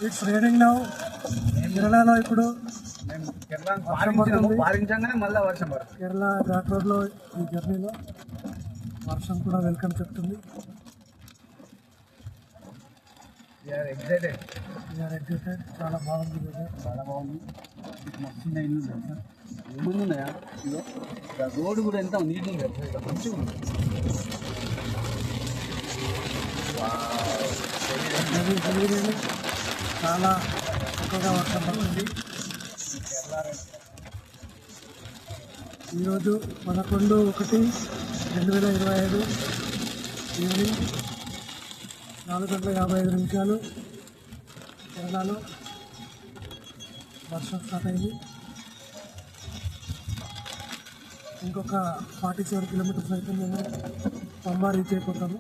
It's raining now. కేరళలో ఇప్పుడు మళ్ళీ వర్షం పడుతుంది. కేరళ ఘాట్ రోడ్లో ఈ జర్నీలో వర్షం కూడా వెల్కమ్ చెప్తుంది. ఎక్సైటెడ్, చాలా బాగుంది వెదర్. చాలా బాగుంది. మస్తు ఇల్లు సార్, ఏముంది ఉన్నాయా ఇదో రోడ్డు కూడా ఎంత నీట్ ఉంది, మంచిగా ఉంది. చాలా ఎక్కువగా వర్షం పడుతుంది. ఈరోజు 11/1/2025 ఈవినింగ్ 4:55 కేరళలో వర్షం స్టార్ట్ అయింది. ఇంకొక 47 కిలోమీటర్స్ అయితే మేము పంబా రీచ్ అయిపోతాము.